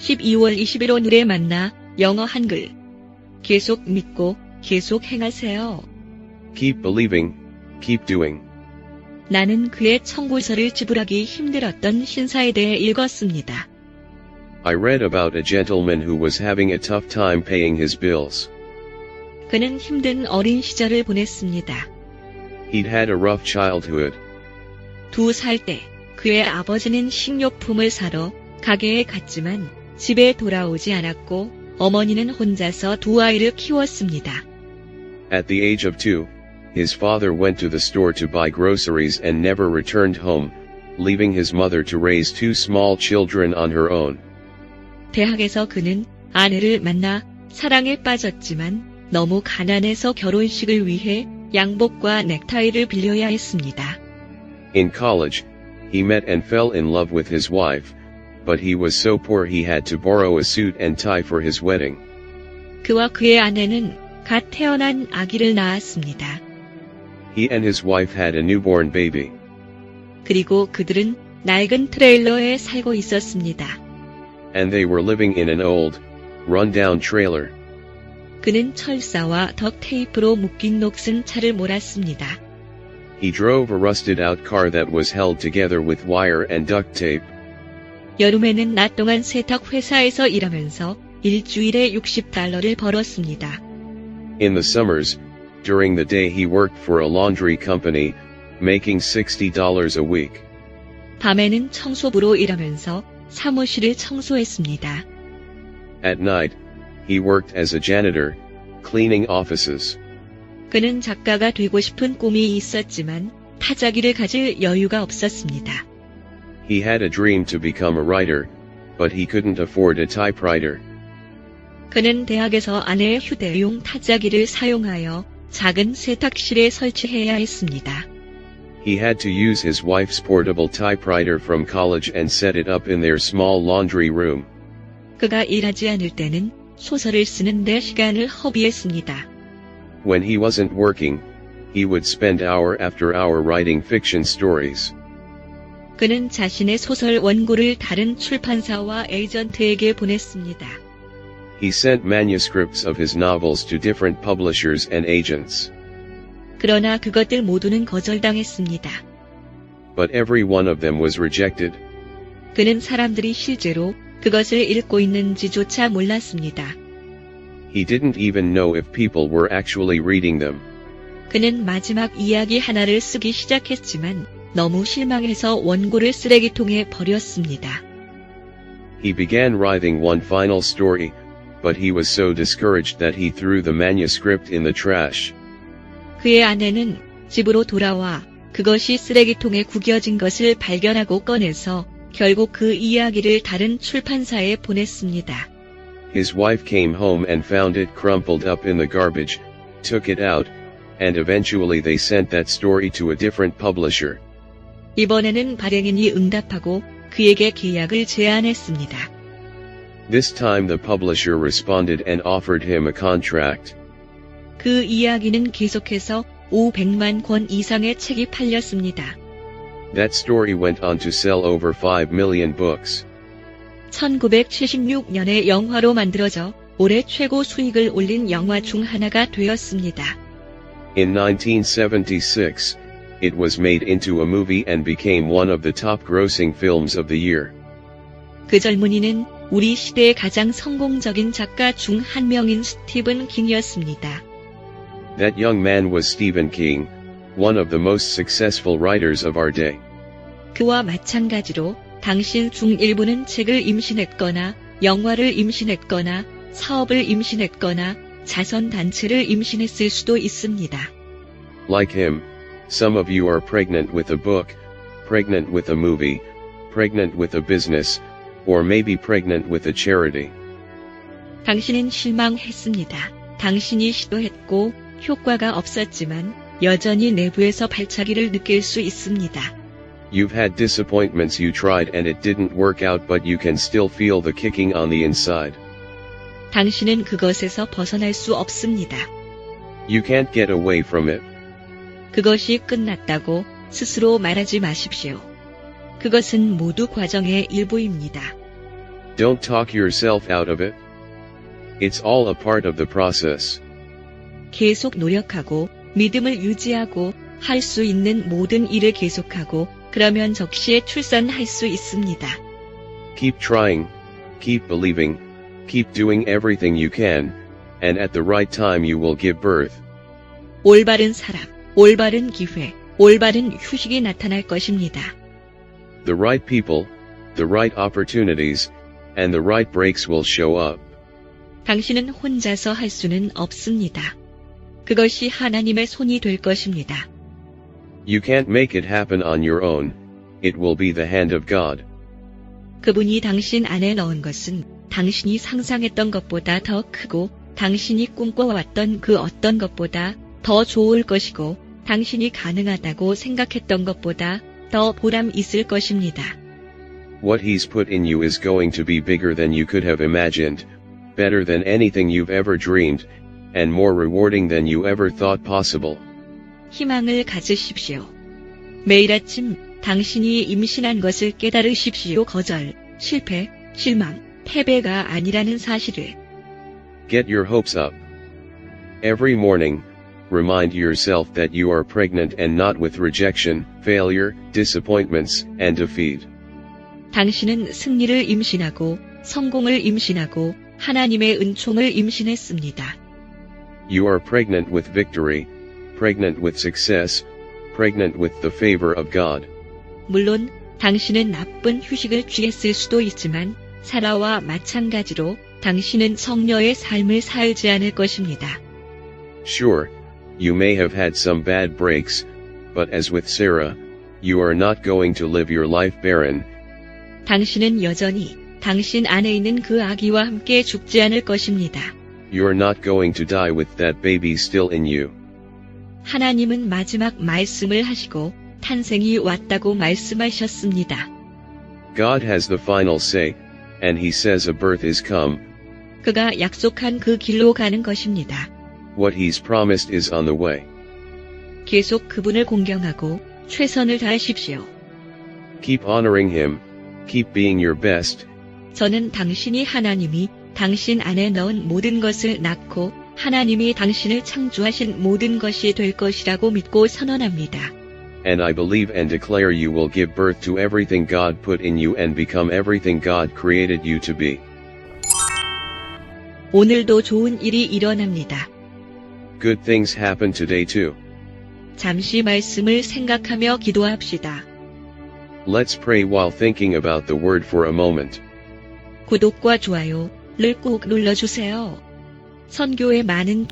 12월 20일 오늘의 만나 영어 한글. 계속 믿고 계속 행하세요. Keep believing, keep doing. 나는 그의 청구서를 지불하기 힘들었던 신사에 대해 읽었습니다. I read about a gentleman who was having a tough time paying his bills. 그는 힘든 어린 시절을 보냈습니다. He'd had a rough childhood. 2살 때 그의 아버지는 식료품을 사러 가게에 갔지만 집에 돌아오지 않았고 어머니는 혼자서 두 아이를 키웠습니다. At the age of 2, his father went to the store to buy groceries and never returned home, leaving his mother to raise two small children on her own. 대학에서 그는 아내를 만나 사랑에 빠졌지만 너무 가난해서 결혼식을 위해 양복과 넥타이를 빌려야 했습니다. In college, he met and fell in love with his wife, but he was so poor he had to borrow a suit and tie for his wedding. 그와 그의 아내는 갓 태어난 아기를 낳았습니다. He and his wife had a newborn baby. 그리고 그들은 낡은 트레일러에 살고 있었습니다. And they were living in an old, run-down trailer. 그는 철사와 덕 테이프로 묶인 녹슨 차를 몰았습니다. He drove a rusted-out car that was held together with wire and duct tape. 여름에는 낮 동안 세탁 회사에서 일하면서 일주일에 $60를 벌었습니다. In the summers, during the day he worked for a laundry company, making $60 a week. 밤에는 청소부로 일하면서 사무실을 청소했습니다. At night, he worked as a janitor, cleaning offices. 그는 작가가 되고 싶은 꿈이 있었지만 타자기를 가질 여유가 없었습니다. He had a dream to become a writer, but he couldn't afford a typewriter. 그는 대학에서 아내의 휴대용 타자기를 사용하여 작은 세탁실에 설치해야 했습니다. He had to use his wife's portable typewriter from college and set it up in their small laundry room. 그가 일하지 않을 때는 소설을 쓰는 데 시간을 허비했습니다. When he wasn't working, he would spend hour after hour writing fiction stories. 그는 자신의 소설 원고를 다른 출판사와 에이전트에게 보냈습니다. He sent manuscripts of his novels to different publishers and agents. 그러나 그것들 모두는 거절당했습니다. But every one of them was rejected. 그는 사람들이 실제로 그것을 읽고 있는지조차 몰랐습니다. He didn't even know if people were actually reading them. 그는 마지막 이야기 하나를 쓰기 시작했지만 너무 실망해서 원고를 쓰레기통에 버렸습니다. He began writing one final story, but he was so discouraged that he threw the manuscript in the trash. 그의 아내는 집으로 돌아와 그것이 쓰레기통에 구겨진 것을 발견하고 꺼내서 결국 그 이야기를 다른 출판사에 보냈습니다. His wife came home and found it crumpled up in the garbage, took it out, and eventually they sent that story to a different publisher. 이번에는 발행인이 응답하고 그에게 계약을 제안했습니다. This time the publisher responded and offered him a contract. 그 이야기는 계속해서 500만 권 이상의 책이 팔렸습니다. That story went on to sell over 5 million books. 1976년에 영화로 만들어져 올해 최고 수익을 올린 영화 중 하나가 되었습니다. In 1976, it was made into a movie and became one of the top grossing films of the year. 그 젊은이는 우리 시대의 가장 성공적인 작가 중 한 명인 스티븐 킹이었습니다. That young man was Stephen King, one of the most successful writers of our day. 그와 마찬가지로 당신 중 일부는 책을 임신했거나 영화를 임신했거나 사업을 임신했거나 자선단체를 임신했을 수도 있습니다. Like him, some of you are pregnant with a book, pregnant with a movie, pregnant with a business, or maybe pregnant with a charity. 당신은 실망했습니다. 당신이 시도했고 효과가 없었지만 여전히 내부에서 발차기를 느낄 수 있습니다. You've had disappointments you tried and it didn't work out but you can still feel the kicking on the inside. 당신은 그것에서 벗어날 수 없습니다. You can't get away from it. 그것이 끝났다고 스스로 말하지 마십시오. 그것은 모두 과정의 일부입니다. Don't talk yourself out of it. It's all a part of the process. 계속 노력하고 믿음을 유지하고 할 수 있는 모든 일을 계속하고 그러면 적시에 출산할 수 있습니다. Keep trying, keep believing, keep doing everything you can, and at the right time you will give birth. 올바른 사람, 올바른 기회, 올바른 휴식이 나타날 것입니다. The right people, the right opportunities, and the right breaks will show up. 당신은 혼자서 할 수는 없습니다. 그것이 하나님의 손이 될 것입니다. You can't make it happen on your own. It will be the hand of God. 그분이 당신 안에 넣은 것은 당신이 상상했던 것보다 더 크고 당신이 꿈꿔왔던 그 어떤 것보다 더 좋을 것이고 당신이 가능하다고 생각했던 것보다 더 보람 있을 것입니다. What He's put in you is going to be bigger than you could have imagined, better than anything you've ever dreamed, and more rewarding than you ever thought possible. 희망을 가지십시오. 매일 아침 당신이 임신한 것을 깨달으십시오. 거절, 실패, 실망, 패배가 아니라는 사실을. Get your hopes up. Every morning, remind yourself that you are pregnant and not with rejection, failure, disappointments, and defeat. 당신은 승리를 임신하고 성공을 임신하고 하나님의 은총을 임신했습니다. You are pregnant with victory, pregnant with success, pregnant with the favor of God. 물론 당신은 나쁜 휴식을 취했을 수도 있지만 사라와 마찬가지로 당신은 성녀의 삶을 살지 않을 것입니다. Sure, you may have had some bad breaks, but as with Sarah, you are not going to live your life barren. 당신은 여전히 당신 안에 있는 그 아기와 함께 죽지 않을 것입니다. You're not going to die with that baby still in you. 하나님은 마지막 말씀을 하시고 탄생이 왔다고 말씀하셨습니다. God has the final say, and He says a birth is come. 그가 약속한 그 길로 가는 것입니다. What He's promised is on the way. 계속 그분을 공경하고 최선을 다하십시오. Keep honoring Him, keep being your best. 저는 당신이 하나님이 당신 안에 넣은 모든 것을 낳고 하나님이 당신을 창조하신 모든 것이 될 것이라고 믿고 선언합니다. And I believe and declare you will give birth to everything God put in you and become everything God created you to be. 오늘도 좋은 일이 일어납니다. Good things happen today too. 잠시 말씀을 생각하며 기도합시다. Let's pray while thinking about the word for a moment. 구독과 좋아요를 꼭 눌러주세요. 선교에 많은